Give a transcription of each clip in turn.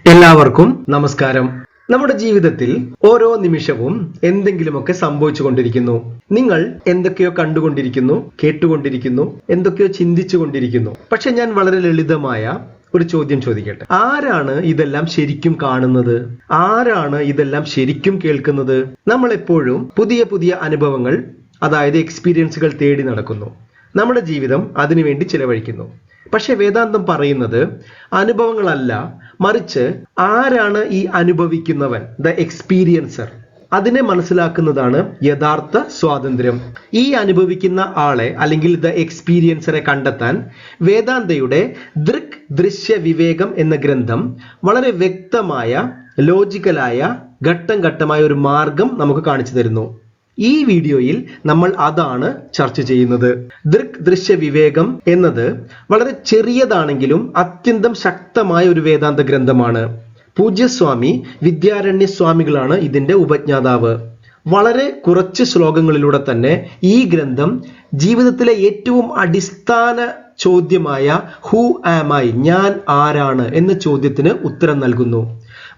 എല്ലാവർക്കും നമസ്കാരം. നമ്മുടെ ജീവിതത്തിൽ ഓരോ നിമിഷവും എന്തെങ്കിലുമൊക്കെ സംഭവിച്ചുകൊണ്ടിരിക്കുന്നു. നിങ്ങൾ എന്തൊക്കെയോ കണ്ടുകൊണ്ടിരിക്കുന്നു, കേട്ടുകൊണ്ടിരിക്കുന്നു, എന്തൊക്കെയോ ചിന്തിച്ചു കൊണ്ടിരിക്കുന്നു. പക്ഷെ ഞാൻ വളരെ ലളിതമായ ഒരു ചോദ്യം ചോദിക്കട്ടെ. ആരാണ് ഇതെല്ലാം ശരിക്കും കാണുന്നത്? ആരാണ് ഇതെല്ലാം ശരിക്കും കേൾക്കുന്നത്? നമ്മൾ എപ്പോഴും പുതിയ പുതിയ അനുഭവങ്ങൾ, അതായത് എക്സ്പീരിയൻസുകൾ തേടി നടക്കുന്നു. നമ്മുടെ ജീവിതം അതിനുവേണ്ടി ചിലവഴിക്കുന്നു. പക്ഷെ വേദാന്തം പറയുന്നത് അനുഭവങ്ങളല്ല, മറിച്ച് ആരാണ് ഈ അനുഭവിക്കുന്നവൻ, ദ എക്സ്പീരിയൻസർ. അതിനെ മനസ്സിലാക്കുന്നതാണ് യഥാർത്ഥ സ്വാതന്ത്ര്യം. ഈ അനുഭവിക്കുന്ന ആളെ അല്ലെങ്കിൽ ദ എക്സ്പീരിയൻസറെ കണ്ടെത്താൻ വേദാന്തയുടെ ദൃക് ദൃശ്യ വിവേകം എന്ന ഗ്രന്ഥം വളരെ വ്യക്തമായ, ലോജിക്കലായ, ഘട്ടം ഘട്ടമായ ഒരു മാർഗം നമുക്ക് കാണിച്ചു തരുന്നു. ഈ വീഡിയോയിൽ നമ്മൾ അതാണ് ചർച്ച ചെയ്യുന്നത്. ദൃക് ദൃശ്യ വിവേകം എന്നത് വളരെ ചെറിയതാണെങ്കിലും അത്യന്തം ശക്തമായ ഒരു വേദാന്ത ഗ്രന്ഥമാണ്. പൂജ്യസ്വാമി വിദ്യാരണ്യ സ്വാമികളാണ് ഇതിന്റെ ഉപജ്ഞാതാവ്. വളരെ കുറച്ച് ശ്ലോകങ്ങളിലൂടെ തന്നെ ഈ ഗ്രന്ഥം ജീവിതത്തിലെ ഏറ്റവും അടിസ്ഥാന ചോദ്യമായ ഹൂ ആം ഐ, ഞാൻ ആരാണ് എന്ന ചോദ്യത്തിന് ഉത്തരം നൽകുന്നു.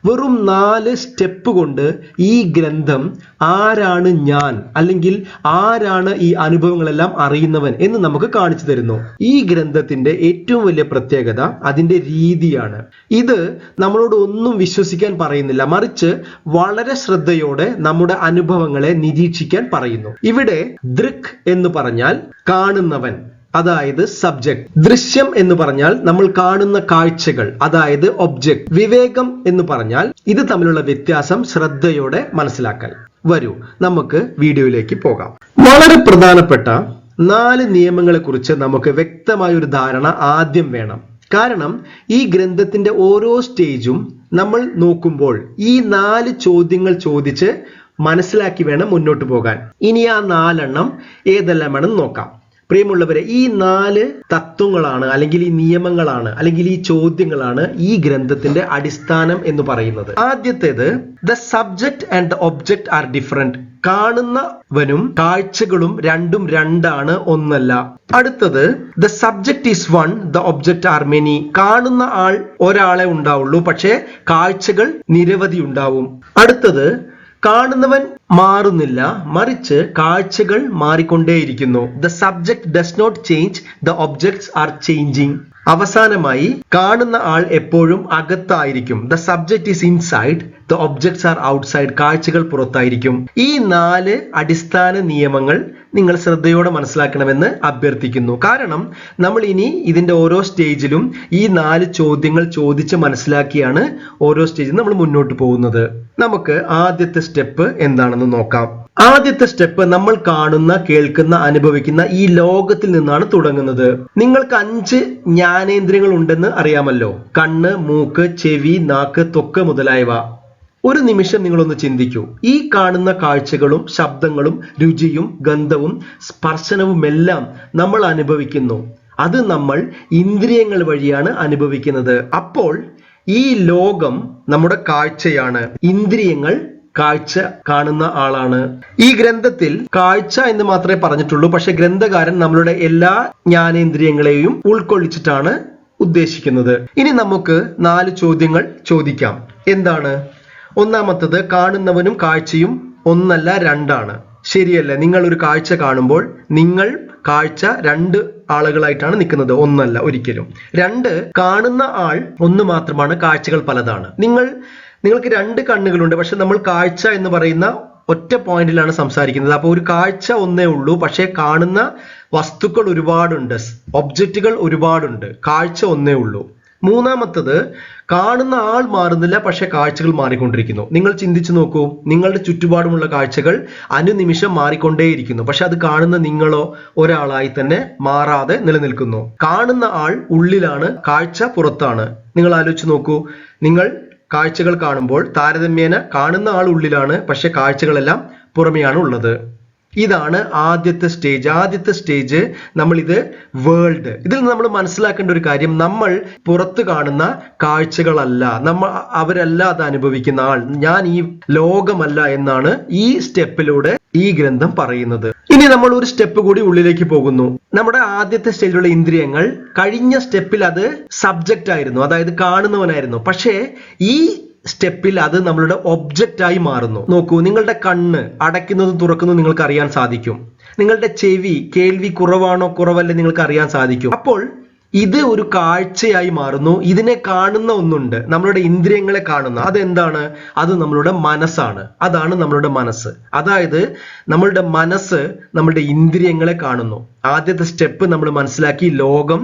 വെറും 4 സ്റ്റെപ്പ് കൊണ്ട് ഈ ഗ്രന്ഥം ആരാണ് ഞാൻ, അല്ലെങ്കിൽ ആരാണ് ഈ അനുഭവങ്ങളെല്ലാം അറിയുന്നവൻ എന്ന് നമുക്ക് കാണിച്ചു തരുന്നു. ഈ ഗ്രന്ഥത്തിന്റെ ഏറ്റവും വലിയ പ്രത്യേകത അതിന്റെ രീതിയാണ്. ഇത് നമ്മളോട് ഒന്നും വിശ്വസിക്കാൻ പറയുന്നില്ല, മറിച്ച് വളരെ ശ്രദ്ധയോടെ നമ്മുടെ അനുഭവങ്ങളെ നിരീക്ഷിക്കാൻ പറയുന്നു. ഇവിടെ ദൃക് എന്ന് പറഞ്ഞാൽ കാണുന്നവൻ, അതായത് സബ്ജക്ട്. ദൃശ്യം എന്ന് പറഞ്ഞാൽ നമ്മൾ കാണുന്ന കാഴ്ചകൾ, അതായത് ഒബ്ജക്ട്. വിവേകം എന്ന് പറഞ്ഞാൽ ഇത് തമ്മിലുള്ള വ്യത്യാസം ശ്രദ്ധയോടെ മനസ്സിലാക്കൽ. വരൂ നമുക്ക് വീഡിയോയിലേക്ക് പോകാം. വളരെ പ്രധാനപ്പെട്ട 4 നിയമങ്ങളെ കുറിച്ച് നമുക്ക് വ്യക്തമായ ഒരു ധാരണ ആദ്യം വേണം. കാരണം ഈ ഗ്രന്ഥത്തിന്റെ ഓരോ സ്റ്റേജും നമ്മൾ നോക്കുമ്പോൾ ഈ 4 ചോദ്യങ്ങൾ ചോദിച്ച് മനസ്സിലാക്കി വേണം മുന്നോട്ട് പോകാൻ. ഇനി ആ 4 എണ്ണം ഏതെല്ലാമാണെന്ന് നോക്കാം. പ്രിയമുള്ളവരെ, ഈ 4 തത്വങ്ങളാണ്, അല്ലെങ്കിൽ ഈ നിയമങ്ങളാണ്, അല്ലെങ്കിൽ ഈ ചോദ്യങ്ങളാണ് ഈ ഗ്രന്ഥത്തിന്റെ അടിസ്ഥാനം എന്ന് പറയുന്നത്. ആദ്യത്തേത്, the subject and the object are different. കാണുന്നവനും കാഴ്ചകളും രണ്ടാണ്, ഒന്നല്ല. അടുത്തത്, the subject is one, the object are many. കാണുന്ന ആൾ ഒരാളെ ഉണ്ടാവുള്ളൂ, പക്ഷേ കാഴ്ചകൾ നിരവധി ഉണ്ടാവും. അടുത്തത്, കാണുന്നവൻ മാറുന്നില്ല, മറിച്ച് കാഴ്ചകൾ മാറിക്കൊണ്ടേയിരിക്കുന്നു. The subject does not change, the objects are changing. അവസാനമായി, കാണുന്ന ആൾ എപ്പോഴും അകത്തായിരിക്കും. The subject is inside, the objects are outside. കാഴ്ചകൾ പുറത്തായിരിക്കും. ഈ 4 അടിസ്ഥാന നിയമങ്ങൾ നിങ്ങൾ ശ്രദ്ധയോടെ മനസ്സിലാക്കണമെന്ന് അഭ്യർത്ഥിക്കുന്നു. കാരണം നമ്മൾ ഇനി ഇതിന്റെ ഓരോ സ്റ്റേജിലും ഈ 4 ചോദ്യങ്ങൾ ചോദിച്ച് മനസ്സിലാക്കിയാണ് ഓരോ സ്റ്റേജിലും നമ്മൾ മുന്നോട്ട് പോകുന്നത്. നമുക്ക് ആദ്യത്തെ സ്റ്റെപ്പ് എന്താണെന്ന് നോക്കാം. ആദ്യത്തെ സ്റ്റെപ്പ്, നമ്മൾ കാണുന്ന, കേൾക്കുന്ന, അനുഭവിക്കുന്ന ഈ ലോകത്തിൽ നിന്നാണ് തുടങ്ങുന്നത്. നിങ്ങൾക്ക് 5 ജ്ഞാനേന്ദ്രിയങ്ങൾ ഉണ്ടെന്ന് അറിയാമല്ലോ. കണ്ണ്, മൂക്ക്, ചെവി, നാക്ക്, ത്വക്ക് മുതലായവ. ഒരു നിമിഷം നിങ്ങളൊന്ന് ചിന്തിക്കൂ. ഈ കാണുന്ന കാഴ്ചകളും ശബ്ദങ്ങളും രുചിയും ഗന്ധവും സ്പർശനവുമെല്ലാം നമ്മൾ അനുഭവിക്കുന്നു. അത് നമ്മൾ ഇന്ദ്രിയങ്ങൾ വഴിയാണ് അനുഭവിക്കുന്നത്. അപ്പോൾ ഈ ലോകം നമ്മുടെ കാഴ്ചയാണ്, ഇന്ദ്രിയങ്ങൾ കാഴ്ച കാണുന്ന ആളാണ്. ഈ ഗ്രന്ഥത്തിൽ കാഴ്ച എന്ന് മാത്രമേ പറഞ്ഞിട്ടുള്ളൂ, പക്ഷെ ഗ്രന്ഥകാരൻ നമ്മളുടെ എല്ലാ ജ്ഞാനേന്ദ്രിയങ്ങളെയും ഉൾക്കൊള്ളിച്ചിട്ടാണ് ഉദ്ദേശിക്കുന്നത്. ഇനി നമുക്ക് 4 ചോദ്യങ്ങൾ ചോദിക്കാം. എന്താണ്? ഒന്നാമത്തത്, കാണുന്നവനും കാഴ്ചയും ഒന്നല്ല, 2ആണ്. ശരിയല്ല? നിങ്ങൾ ഒരു കാഴ്ച കാണുമ്പോൾ നിങ്ങൾ കാഴ്ച 2 ആളുകളായിട്ടാണ് നിൽക്കുന്നത്, ഒന്നല്ല ഒരിക്കലും. 2, കാണുന്ന ആൾ ഒന്ന് മാത്രമാണ്, കാഴ്ചകൾ പലതാണ്. നിങ്ങൾക്ക് 2 കണ്ണുകളുണ്ട്, പക്ഷെ നമ്മൾ കാഴ്ച എന്ന് പറയുന്ന ഒറ്റ പോയിന്റിലാണ് സംസാരിക്കുന്നത്. അപ്പോൾ ഒരു കാഴ്ച ഒന്നേ ഉള്ളൂ, പക്ഷെ കാണുന്ന വസ്തുക്കൾ ഒരുപാടുണ്ട്, ഒബ്ജക്റ്റുകൾ ഒരുപാടുണ്ട്, കാഴ്ച ഒന്നേ ഉള്ളൂ. മൂന്നാമത്തത്, കാണുന്ന ആൾ മാറുന്നില്ല, പക്ഷെ കാഴ്ചകൾ മാറിക്കൊണ്ടിരിക്കുന്നു. നിങ്ങൾ ചിന്തിച്ചു നോക്കൂ, നിങ്ങളുടെ ചുറ്റുപാടുമുള്ള കാഴ്ചകൾ അനുനിമിഷം മാറിക്കൊണ്ടേയിരിക്കുന്നു, പക്ഷെ അത് കാണുന്ന നിങ്ങളോ ഒരാളായി തന്നെ മാറാതെ നിലനിൽക്കുന്നു. കാണുന്ന ആൾ ഉള്ളിലാണ്, കാഴ്ച പുറത്താണ്. നിങ്ങൾ ആലോചിച്ച് നോക്കൂ, നിങ്ങൾ കാഴ്ചകൾ കാണുമ്പോൾ താരതമ്യേന കാണുന്ന ആൾ ഉള്ളിലാണ്, പക്ഷെ കാഴ്ചകളെല്ലാം പുറമെയാണ് ഉള്ളത്. ഇതാണ് ആദ്യത്തെ സ്റ്റേജ്. ആദ്യത്തെ സ്റ്റേജ് ഇത് വേൾഡ്. ഇതിൽ നമ്മൾ മനസ്സിലാക്കേണ്ട ഒരു കാര്യം, നമ്മൾ പുറത്ത് കാണുന്ന കാഴ്ചകളല്ല, അവരല്ല അത് അനുഭവിക്കുന്ന ആൾ, ഞാൻ ഈ ലോകമല്ല എന്നാണ് ഈ സ്റ്റെപ്പിലൂടെ ഈ ഗ്രന്ഥം പറയുന്നത്. ഇനി നമ്മൾ ഒരു സ്റ്റെപ്പ് കൂടി ഉള്ളിലേക്ക് പോകുന്നു. നമ്മുടെ ആദ്യത്തെ സ്റ്റേജിലുള്ള ഇന്ദ്രിയങ്ങൾ കഴിഞ്ഞ സ്റ്റെപ്പിൽ അത് സബ്ജക്റ്റ് ആയിരുന്നു, അതായത് കാണുന്നവനായിരുന്നു. പക്ഷേ ഈ സ്റ്റെപ്പിൽ അത് നമ്മളുടെ ഒബ്ജക്റ്റ് ആയി മാറുന്നു. നോക്കൂ, നിങ്ങളുടെ കണ്ണ് അടയ്ക്കുന്നതും തുറക്കുന്നതും നിങ്ങൾക്ക് അറിയാൻ സാധിക്കും. നിങ്ങളുടെ ചെവി കേൾവി കുറവാണോ കുറവല്ലേ നിങ്ങൾക്ക് അറിയാൻ സാധിക്കും. അപ്പോൾ ഇത് ഒരു കാഴ്ചയായി മാറുന്നു. ഇതിനെ കാണുന്ന ഒന്നുണ്ട്, നമ്മളുടെ ഇന്ദ്രിയങ്ങളെ കാണുന്ന. അതെന്താണ്? അത് നമ്മളുടെ മനസ്സാണ്. അതാണ് നമ്മളുടെ മനസ്സ്. അതായത് നമ്മളുടെ മനസ്സ് നമ്മളുടെ ഇന്ദ്രിയങ്ങളെ കാണുന്നു. ആദ്യത്തെ സ്റ്റെപ്പ് നമ്മൾ മനസ്സിലാക്കി ലോകം.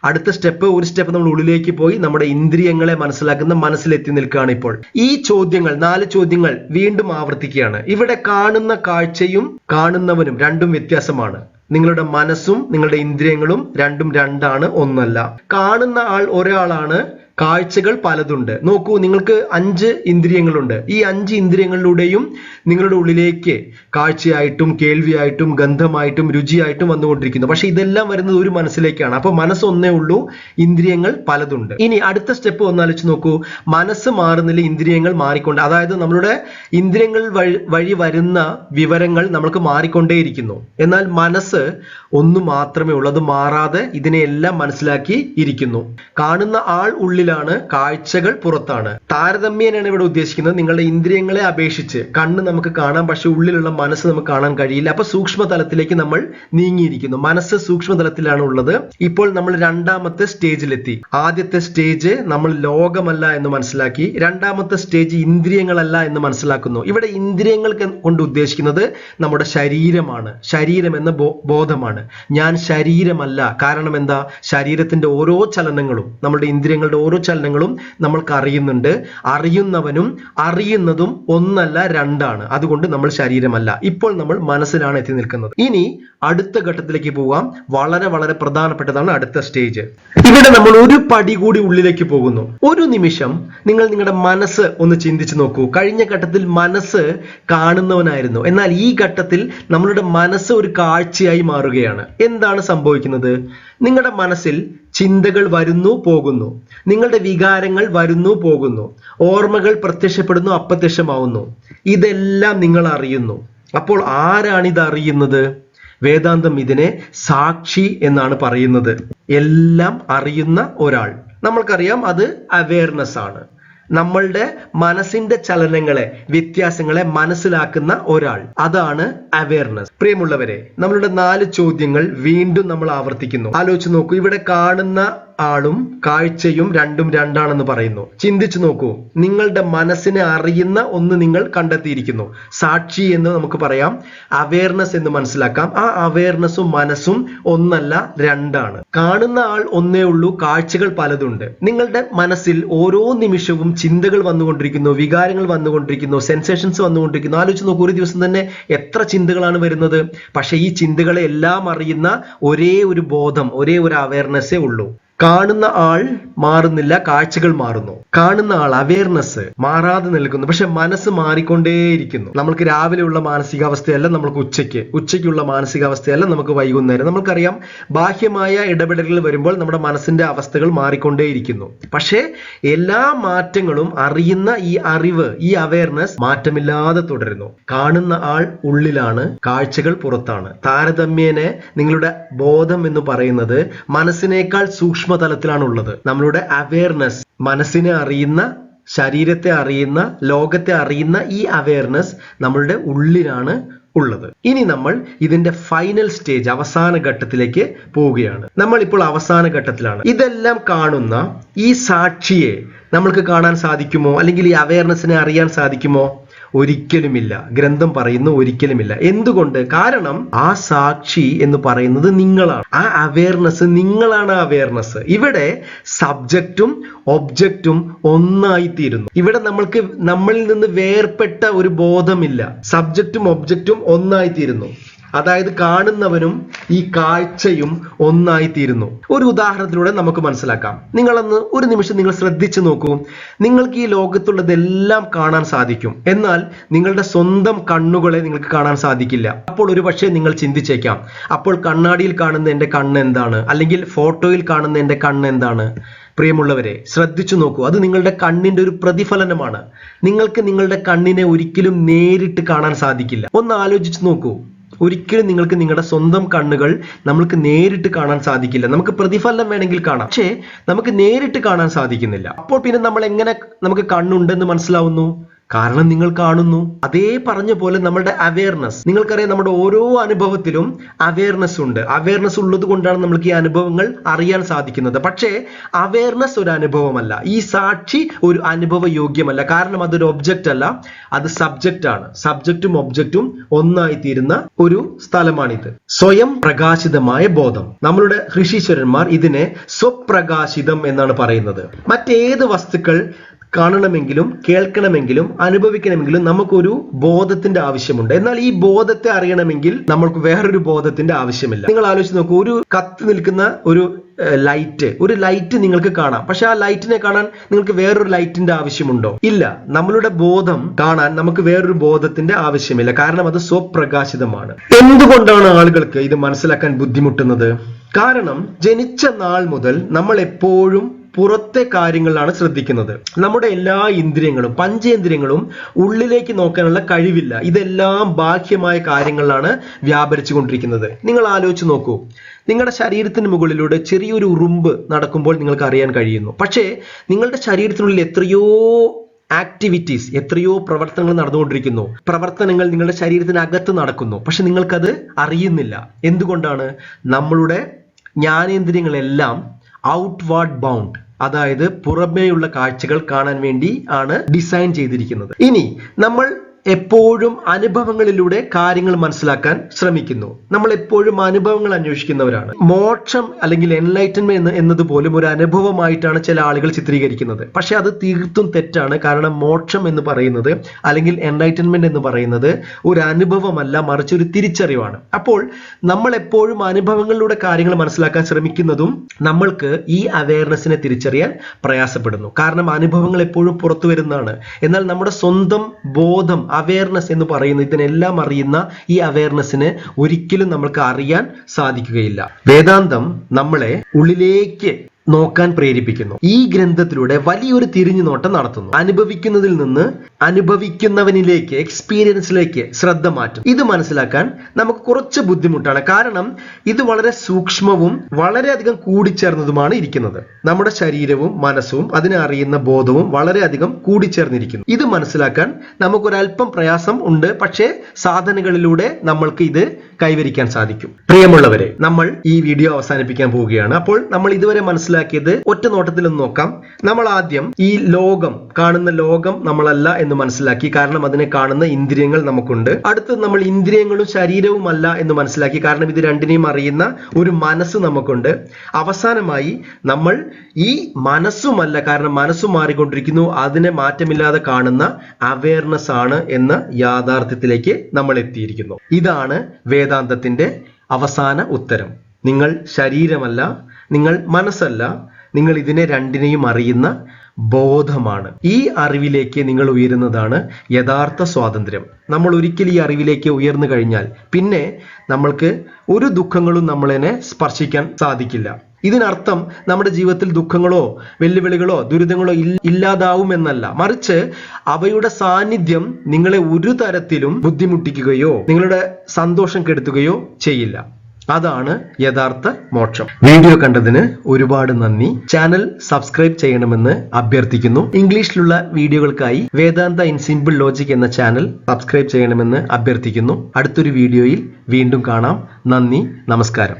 അടുത്ത സ്റ്റെപ്പ്, ഒരു സ്റ്റെപ്പ് നമ്മൾ ഉള്ളിലേക്ക് പോയി നമ്മുടെ ഇന്ദ്രിയങ്ങളെ മനസ്സിലാക്കുന്ന മനസ്സിലെത്തി നിൽക്കുകയാണ് ഇപ്പോൾ. ഈ ചോദ്യങ്ങൾ, 4 ചോദ്യങ്ങൾ വീണ്ടും ആവർത്തിക്കുകയാണ്. ഇവിടെ കാണുന്ന കാഴ്ചയും കാണുന്നവനും രണ്ടും വ്യത്യാസമാണ്. നിങ്ങളുടെ മനസ്സും നിങ്ങളുടെ ഇന്ദ്രിയങ്ങളും രണ്ടും രണ്ടാണ്, ഒന്നല്ല. കാണുന്ന ആൾ ഒരാളാണ്, കാഴ്ചകൾ പലതുണ്ട്. നോക്കൂ, നിങ്ങൾക്ക് 5 ഇന്ദ്രിയങ്ങളുണ്ട്. ഈ 5 ഇന്ദ്രിയങ്ങളിലൂടെയും നിങ്ങളുടെ ഉള്ളിലേക്ക് കാഴ്ചയായിട്ടും കേൾവിയായിട്ടും ഗന്ധമായിട്ടും രുചിയായിട്ടും വന്നുകൊണ്ടിരിക്കുന്നു. പക്ഷെ ഇതെല്ലാം വരുന്നത് ഒരു മനസ്സിലേക്കാണ്. അപ്പൊ മനസ്സ് ഒന്നേ ഉള്ളൂ, ഇന്ദ്രിയങ്ങൾ പലതുണ്ട്. ഇനി അടുത്ത സ്റ്റെപ്പ് ഒന്നാലോചിച്ച് നോക്കൂ. മനസ്സ് മാറുന്നില്ല, ഇന്ദ്രിയങ്ങൾ മാറിക്കൊണ്ട്, അതായത് നമ്മളുടെ ഇന്ദ്രിയങ്ങൾ വഴി വരുന്ന വിവരങ്ങൾ നമ്മൾക്ക് മാറിക്കൊണ്ടേയിരിക്കുന്നു. എന്നാൽ മനസ്സ് ഒന്ന് മാത്രമേ ഉള്ളൂ, അത് മാറാതെ ഇതിനെയെല്ലാം മനസ്സിലാക്കി ഇരിക്കുന്നു. കാണുന്ന ആൾ ഉള്ളിലാണ്, കാഴ്ചകൾ പുറത്താണ്. താരതമ്യേനയാണ് ഇവിടെ ഉദ്ദേശിക്കുന്നത്. നിങ്ങളുടെ ഇന്ദ്രിയങ്ങളെ അപേക്ഷിച്ച് കണ്ണ് നമുക്ക് കാണാം, പക്ഷെ ഉള്ളിലുള്ള മനസ്സ് നമുക്ക് കാണാൻ കഴിയില്ല. അപ്പൊ സൂക്ഷ്മ തലത്തിലേക്ക് നമ്മൾ നീങ്ങിയിരിക്കുന്നു. മനസ്സ് സൂക്ഷ്മ തലത്തിലാണ് ഉള്ളത്. ഇപ്പോൾ നമ്മൾ രണ്ടാമത്തെ സ്റ്റേജിലെത്തി. ആദ്യത്തെ സ്റ്റേജ് നമ്മൾ ലോകമല്ല എന്ന് മനസ്സിലാക്കി. രണ്ടാമത്തെ സ്റ്റേജ് ഇന്ദ്രിയങ്ങളല്ല എന്ന് മനസ്സിലാക്കുന്നു. ഇവിടെ ഇന്ദ്രിയങ്ങൾ കൊണ്ട് ഉദ്ദേശിക്കുന്നത് നമ്മുടെ ശരീരമാണ്. ശരീരം എന്ന ബോധമാണ്. ഞാൻ ശരീരമല്ല. കാരണം എന്താ? ശരീരത്തിന്റെ ഓരോ ചലനങ്ങളും, നമ്മുടെ ഇന്ദ്രിയങ്ങളുടെ ഓരോ ചലനങ്ങളും നമ്മൾക്ക് അറിയുന്നുണ്ട്. അറിയുന്നവനും അറിയുന്നതും ഒന്നല്ല, രണ്ടാണ്. അതുകൊണ്ട് നമ്മൾ ശരീരമല്ല. ഇപ്പോൾ നമ്മൾ മനസ്സിലാണ് എത്തി നിൽക്കുന്നത്. ഇനി അടുത്ത ഘട്ടത്തിലേക്ക് പോകാം. വളരെ വളരെ പ്രധാനപ്പെട്ടതാണ് അടുത്ത സ്റ്റേജ്. ഇവിടെ നമ്മൾ ഒരു പടി കൂടി ഉള്ളിലേക്ക് പോകുന്നു. ഒരു നിമിഷം നിങ്ങൾ നിങ്ങളുടെ മനസ്സ് ഒന്ന് ചിന്തിച്ചു നോക്കൂ. കഴിഞ്ഞ ഘട്ടത്തിൽ മനസ്സ് കാണുന്നവനായിരുന്നു. എന്നാൽ ഈ ഘട്ടത്തിൽ നമ്മളുടെ മനസ്സ് ഒരു കാഴ്ചയായി മാറുകയാണ്. എന്താണ് സംഭവിക്കുന്നത്? നിങ്ങളുടെ മനസ്സിൽ ചിന്തകൾ വരുന്നു പോകുന്നു, നിങ്ങളുടെ വികാരങ്ങൾ വരുന്നു പോകുന്നു, ഓർമ്മകൾ പ്രത്യക്ഷപ്പെടുന്നു അപ്രത്യക്ഷമാവുന്നു. ഇതെല്ലാം നിങ്ങൾ അറിയുന്നു. അപ്പോൾ ആരാണിത് അറിയുന്നത്? വേദാന്തം ഇതിനെ സാക്ഷി എന്നാണ് പറയുന്നത്. എല്ലാം അറിയുന്ന ഒരാൾ. നമ്മൾക്കറിയാം, അത് അവയർനെസ് ആണ്. നമ്മളുടെ മനസ്സിന്റെ ചലനങ്ങളെ, വ്യത്യാസങ്ങളെ മനസ്സിലാക്കുന്ന ഒരാൾ, അതാണ് അവയർനെസ്. പ്രിയമുള്ളവരെ, നമ്മളുടെ 4 ചോദ്യങ്ങൾ വീണ്ടും നമ്മൾ ആവർത്തിക്കുന്നു. ആലോചിച്ച് നോക്കൂ. ഇവിടെ കാണുന്ന ആളും കാഴ്ചയും രണ്ടും രണ്ടാണെന്ന് പറയുന്നു. ചിന്തിച്ചു നോക്കൂ. നിങ്ങളുടെ മനസ്സിനെ അറിയുന്ന ഒന്ന് നിങ്ങൾ കണ്ടെത്തിയിരിക്കുന്നു. സാക്ഷി എന്ന് നമുക്ക് പറയാം, അവയർനെസ് എന്ന് മനസ്സിലാക്കാം. ആ അവയർനെസ്സും മനസ്സും ഒന്നല്ല, രണ്ടാണ്. കാണുന്ന ആൾ ഒന്നേ ഉള്ളൂ, കാഴ്ചകൾ പലതുണ്ട്. നിങ്ങളുടെ മനസ്സിൽ ഓരോ നിമിഷവും ചിന്തകൾ വന്നുകൊണ്ടിരിക്കുന്നു, വികാരങ്ങൾ വന്നുകൊണ്ടിരിക്കുന്നു, സെൻസേഷൻസ് വന്നുകൊണ്ടിരിക്കുന്നു. ആലോചിച്ച് നോക്കൂ, ഒരു ദിവസം തന്നെ എത്ര ചിന്തകളാണ് വരുന്നത്. പക്ഷെ ഈ ചിന്തകളെ എല്ലാം അറിയുന്ന ഒരേ ഒരു ബോധം, ഒരേ ഒരു അവയർനെസ്സേ ഉള്ളൂ. കാണുന്ന ആൾ മാറുന്നില്ല, കാഴ്ചകൾ മാറുന്നു. കാണുന്ന ആൾ, അവയർനെസ് മാറാതെ നിൽക്കുന്നു. പക്ഷെ മനസ്സ് മാറിക്കൊണ്ടേയിരിക്കുന്നു. നമ്മൾക്ക് രാവിലെയുള്ള മാനസികാവസ്ഥയല്ല നമ്മൾക്ക് ഉച്ചയ്ക്കുള്ള മാനസികാവസ്ഥയല്ല നമുക്ക് വൈകുന്നേരം. നമ്മൾക്കറിയാം, ബാഹ്യമായ ഇടപെടലുകൾ വരുമ്പോൾ നമ്മുടെ മനസ്സിന്റെ അവസ്ഥകൾ മാറിക്കൊണ്ടേയിരിക്കുന്നു. പക്ഷേ എല്ലാ മാറ്റങ്ങളും അറിയുന്ന ഈ അറിവ്, ഈ അവയർനെസ് മാറ്റമില്ലാതെ തുടരുന്നു. കാണുന്ന ആൾ ഉള്ളിലാണ്, കാഴ്ചകൾ പുറത്താണ്. താരതമ്യേന നിങ്ങളുടെ ബോധം എന്ന് പറയുന്നത് മനസ്സിനേക്കാൾ സൂക്ഷ്മതലത്തിലാണ് ഉള്ളത്. നമ്മളുടെ അവയർനെസ്, മനസ്സിനെ അറിയുന്ന, ശരീരത്തെ അറിയുന്ന, ലോകത്തെ അറിയുന്ന ഈ അവയർനെസ് നമ്മളുടെ ഉള്ളിലാണ് ഉള്ളത്. ഇനി നമ്മൾ ഇതിന്റെ ഫൈനൽ സ്റ്റേജ്, അവസാന ഘട്ടത്തിലേക്ക് പോവുകയാണ്. നമ്മൾ ഇപ്പോൾ അവസാന ഘട്ടത്തിലാണ്. ഇതെല്ലാം കാണുന്ന ഈ സാക്ഷിയെ നമ്മൾക്ക് കാണാൻ സാധിക്കുമോ? അല്ലെങ്കിൽ ഈ അവയർനെസ്സിനെ അറിയാൻ സാധിക്കുമോ? ഒരിക്കലുമില്ല. ഗ്രന്ഥം പറയുന്നു ഒരിക്കലുമില്ല. എന്തുകൊണ്ട്? കാരണം ആ സാക്ഷി എന്ന് പറയുന്നത് നിങ്ങളാണ്. ആ അവയർനെസ് നിങ്ങളാണ്. അവയർനെസ് ഇവിടെ സബ്ജക്റ്റും ഒബ്ജക്റ്റും ഒന്നായിത്തീരുന്നു. ഇവിടെ നമ്മളിൽ നിന്ന് വേർപെട്ട ഒരു ബോധമില്ല. സബ്ജക്റ്റും ഒബ്ജക്റ്റും ഒന്നായിത്തീരുന്നു. അതായത് കാണുന്നവനും ഈ കാഴ്ചയും ഒന്നായിത്തീരുന്നു. ഒരു ഉദാഹരണത്തിലൂടെ നമുക്ക് മനസ്സിലാക്കാം. ഒരു നിമിഷം നിങ്ങൾ ശ്രദ്ധിച്ചു നോക്കൂ. നിങ്ങൾക്ക് ഈ ലോകത്തുള്ളതെല്ലാം കാണാൻ സാധിക്കും. എന്നാൽ നിങ്ങളുടെ സ്വന്തം കണ്ണുകളെ നിങ്ങൾക്ക് കാണാൻ സാധിക്കില്ല. അപ്പോൾ ഒരു പക്ഷേ നിങ്ങൾ ചിന്തിച്ചേക്കാം, അപ്പോൾ കണ്ണാടിയിൽ കാണുന്ന എൻ്റെ കണ്ണ് എന്താണ്? അല്ലെങ്കിൽ ഫോട്ടോയിൽ കാണുന്ന എൻ്റെ കണ്ണ് എന്താണ്? പ്രിയമുള്ളവരെ, ശ്രദ്ധിച്ചു നോക്കൂ. അത് നിങ്ങളുടെ കണ്ണിന്റെ ഒരു പ്രതിഫലനമാണ്. നിങ്ങൾക്ക് നിങ്ങളുടെ കണ്ണിനെ ഒരിക്കലും നേരിട്ട് കാണാൻ സാധിക്കില്ല. ഒന്ന് ആലോചിച്ച് നോക്കൂ. ഒരിക്കലും നിങ്ങൾക്ക് നിങ്ങളുടെ സ്വന്തം കണ്ണുകൾ നമ്മൾക്ക് നേരിട്ട് കാണാൻ സാധിക്കില്ല. നമുക്ക് പ്രതിഫലനം വേണമെങ്കിൽ കാണാം, പക്ഷേ നമുക്ക് നേരിട്ട് കാണാൻ സാധിക്കുന്നില്ല. അപ്പോൾ പിന്നെ നമ്മൾ എങ്ങനെ നമുക്ക് കണ്ണുണ്ടെന്ന് മനസ്സിലാവുന്നു? കാരണം നിങ്ങൾ കാണുന്നു. അതേ പറഞ്ഞ പോലെ നമ്മുടെ അവയർനെസ്, നിങ്ങൾക്കറിയാം നമ്മുടെ ഓരോ അനുഭവത്തിലും അവയർനെസ് ഉണ്ട്. അവയർനെസ് ഉള്ളത് കൊണ്ടാണ് നമുക്ക് ഈ അനുഭവങ്ങൾ അറിയാൻ സാധിക്കുന്നത്. പക്ഷേ അവയർനെസ് ഒരു അനുഭവമല്ല. ഈ സാക്ഷി ഒരു അനുഭവ യോഗ്യമല്ല. കാരണം അതൊരു ഒബ്ജക്റ്റ് അല്ല, അത് സബ്ജക്റ്റ് ആണ്. സബ്ജക്റ്റും ഒബ്ജക്റ്റും ഒന്നായി തീരുന്ന ഒരു സ്ഥലമാണിത്. സ്വയം പ്രകാശിതമായ ബോധം. നമ്മളുടെ ഋഷീശ്വരന്മാർ ഇതിനെ സ്വപ്രകാശിതം എന്നാണ് പറയുന്നത്. മറ്റേത് വസ്തുക്കൾ കാണണമെങ്കിലും കേൾക്കണമെങ്കിലും അനുഭവിക്കണമെങ്കിലും നമുക്കൊരു ബോധത്തിന്റെ ആവശ്യമുണ്ട്. എന്നാൽ ഈ ബോധത്തെ അറിയണമെങ്കിൽ നമ്മൾക്ക് വേറൊരു ബോധത്തിന്റെ ആവശ്യമില്ല. നിങ്ങൾ ആലോചിച്ച് നോക്കൂ. ഒരു കത്തി നിൽക്കുന്ന ഒരു ലൈറ്റ് നിങ്ങൾക്ക് കാണാം. പക്ഷെ ആ ലൈറ്റിനെ കാണാൻ നിങ്ങൾക്ക് വേറൊരു ലൈറ്റിന്റെ ആവശ്യമുണ്ടോ? ഇല്ല. നമ്മളുടെ ബോധം കാണാൻ നമുക്ക് വേറൊരു ബോധത്തിന്റെ ആവശ്യമില്ല. കാരണം അത് സ്വപ്രകാശിതമാണ്. എന്തുകൊണ്ടാണ് ആളുകൾക്ക് ഇത് മനസ്സിലാക്കാൻ ബുദ്ധിമുട്ടുന്നത്? കാരണം ജനിച്ച നാൾ മുതൽ നമ്മൾ എപ്പോഴും പുറത്തെ കാര്യങ്ങളാണ് ശ്രദ്ധിക്കുന്നത്. നമ്മുടെ എല്ലാ ഇന്ദ്രിയങ്ങളും പഞ്ചേന്ദ്രിയങ്ങളും ഉള്ളിലേക്ക് നോക്കാനുള്ള കഴിവില്ല. ഇതെല്ലാം ബാഹ്യമായ കാര്യങ്ങളിലാണ് വ്യാപരിച്ചു കൊണ്ടിരിക്കുന്നത്. നിങ്ങൾ ആലോചിച്ച് നോക്കൂ. നിങ്ങളുടെ ശരീരത്തിന് മുകളിലൂടെ ചെറിയൊരു ഉറുമ്പ് നടക്കുമ്പോൾ നിങ്ങൾക്ക് അറിയാൻ കഴിയുന്നു. പക്ഷേ നിങ്ങളുടെ ശരീരത്തിനുള്ളിൽ എത്രയോ ആക്ടിവിറ്റീസ്, എത്രയോ പ്രവർത്തനങ്ങൾ നടന്നുകൊണ്ടിരിക്കുന്നു. പ്രവർത്തനങ്ങൾ നിങ്ങളുടെ ശരീരത്തിനകത്ത് നടക്കുന്നു. പക്ഷെ നിങ്ങൾക്കത് അറിയുന്നില്ല. എന്തുകൊണ്ടാണ്? നമ്മളുടെ ജ്ഞാനേന്ദ്രിയങ്ങളെല്ലാം ഔട്ട്വാർഡ് ബൗണ്ട്, അതായത് പുറമേയുള്ള കാഴ്ചകൾ കാണാൻ വേണ്ടി ആണ് ഡിസൈൻ ചെയ്തിരിക്കുന്നത്. ഇനി നമ്മൾ എപ്പോഴും അനുഭവങ്ങളിലൂടെ കാര്യങ്ങൾ മനസ്സിലാക്കാൻ ശ്രമിക്കുന്നു. നമ്മൾ എപ്പോഴും അനുഭവങ്ങൾ അന്വേഷിക്കുന്നവരാണ്. മോക്ഷം അല്ലെങ്കിൽ എൻലൈറ്റൻമെന്റ് എന്നതുപോലും ഒരു അനുഭവമായിട്ടാണ് ചില ആളുകൾ ചിത്രീകരിക്കുന്നത്. പക്ഷെ അത് തീർത്തും തെറ്റാണ്. കാരണം മോക്ഷം എന്ന് പറയുന്നത് അല്ലെങ്കിൽ എൻലൈറ്റൻമെന്റ് എന്ന് പറയുന്നത് ഒരു അനുഭവമല്ല, മറിച്ച് ഒരു തിരിച്ചറിവാണ്. അപ്പോൾ നമ്മൾ എപ്പോഴും അനുഭവങ്ങളിലൂടെ കാര്യങ്ങൾ മനസ്സിലാക്കാൻ ശ്രമിക്കുന്നതും നമ്മൾക്ക് ഈ അവയർനെസ്സിനെ തിരിച്ചറിയാൻ പ്രയാസപ്പെടുന്നു. കാരണം അനുഭവങ്ങൾ എപ്പോഴും പുറത്തു വരുന്നതാണ്. എന്നാൽ നമ്മുടെ സ്വന്തം ബോധം, അവയർനെസ് എന്ന് പറയുന്നത്, ഇതിനെല്ലാം അറിയുന്ന ഈ അവയർനെസ്സിന് ഒരിക്കലും നമ്മൾക്ക് അറിയാൻ സാധിക്കുകയില്ല. വേദാന്തം നമ്മളെ ഉള്ളിലേക്ക് നോക്കാൻ പ്രേരിപ്പിക്കുന്നു. ഈ ഗ്രന്ഥത്തിലൂടെ വലിയൊരു തിരിഞ്ഞുനോട്ടം നടത്തുന്നു. അനുഭവിക്കുന്നതിൽ നിന്ന് അനുഭവിക്കുന്നവനിലേക്ക്, എക്സ്പീരിയൻസിലേക്ക് ശ്രദ്ധ മാറ്റും. ഇത് മനസ്സിലാക്കാൻ നമുക്ക് കുറച്ച് ബുദ്ധിമുട്ടാണ്. കാരണം ഇത് വളരെ സൂക്ഷ്മവും വളരെയധികം കൂടിച്ചേർന്നതുമാണ് ഇരിക്കുന്നത്. നമ്മുടെ ശരീരവും മനസ്സും അതിനെ അറിയുന്ന ബോധവും വളരെയധികം കൂടിച്ചേർന്നിരിക്കുന്നു. ഇത് മനസ്സിലാക്കാൻ നമുക്കൊരല്പം പ്രയാസം ഉണ്ട്. പക്ഷേ സാധനങ്ങളിലൂടെ നമ്മൾക്ക് ഇത് കൈവരിക്കാൻ സാധിക്കും. പ്രിയമുള്ളവരെ, നമ്മൾ ഈ വീഡിയോ അവസാനിപ്പിക്കാൻ പോവുകയാണ്. അപ്പോൾ നമ്മൾ ഇതുവരെ മനസ്സിലാക്കിയത് ഒറ്റ നോട്ടത്തിൽ ഒന്ന് നോക്കാം. നമ്മൾ ആദ്യം ഈ കാണുന്ന ലോകം നമ്മളല്ല എന്ന് മനസ്സിലാക്കി. കാരണം അതിനെ കാണുന്ന ഇന്ദ്രിയങ്ങൾ നമുക്കുണ്ട്. അടുത്തത് നമ്മൾ ഇന്ദ്രിയങ്ങളും ശരീരവും അല്ല എന്ന് മനസ്സിലാക്കി. കാരണം ഇത് രണ്ടിനെയും അറിയുന്ന ഒരു മനസ്സ് നമുക്കുണ്ട്. അവസാനമായി നമ്മൾ ഈ മനസ്സുമല്ല, കാരണം മനസ്സ് മാറിക്കൊണ്ടിരിക്കുന്നു, അതിനെ മാറ്റമില്ലാതെ കാണുന്ന അവയർനെസ് ആണ് എന്ന യാഥാർത്ഥ്യത്തിലേക്ക് നമ്മൾ എത്തിയിരിക്കുന്നു. ഇതാണ് വേദാന്തത്തിന്റെ അവസാന ഉത്തരം. നിങ്ങൾ ശരീരമല്ല, നിങ്ങൾ മനസ്സല്ല, നിങ്ങൾ ഇതിനെ രണ്ടിനെയും അറിയുന്ന ബോധമാണ്. ഈ അറിവിലേക്ക് നിങ്ങൾ ഉയരുന്നതാണ് യഥാർത്ഥ സ്വാതന്ത്ര്യം. നമ്മൾ ഒരിക്കലും ഈ അറിവിലേക്ക് ഉയർന്നു കഴിഞ്ഞാൽ പിന്നെ നമ്മൾക്ക് ഒരു ദുഃഖങ്ങളും നമ്മളെ സ്പർശിക്കാൻ സാധിക്കില്ല. ഇതിനർത്ഥം നമ്മുടെ ജീവിതത്തിൽ ദുഃഖങ്ങളോ വെല്ലുവിളികളോ ദുരിതങ്ങളോ ഇല്ലാതാവുമെന്നല്ല, മറിച്ച് അവയുടെ സാന്നിധ്യം നിങ്ങളെ ഒരു തരത്തിലും ബുദ്ധിമുട്ടിക്കുകയോ നിങ്ങളുടെ സന്തോഷം കെടുത്തുകയോ ചെയ്യില്ല. അതാണ് യഥാർത്ഥ മോക്ഷം. വീഡിയോ കണ്ടതിന് ഒരുപാട് നന്ദി. ചാനൽ സബ്സ്ക്രൈബ് ചെയ്യണമെന്ന് അഭ്യർത്ഥിക്കുന്നു. ഇംഗ്ലീഷിലുള്ള വീഡിയോകൾക്കായി വേദാന്ത ഇൻ സിമ്പിൾ ലോജിക് എന്ന ചാനൽ സബ്സ്ക്രൈബ് ചെയ്യണമെന്ന് അഭ്യർത്ഥിക്കുന്നു. അടുത്തൊരു വീഡിയോയിൽ വീണ്ടും കാണാം. നന്ദി, നമസ്കാരം.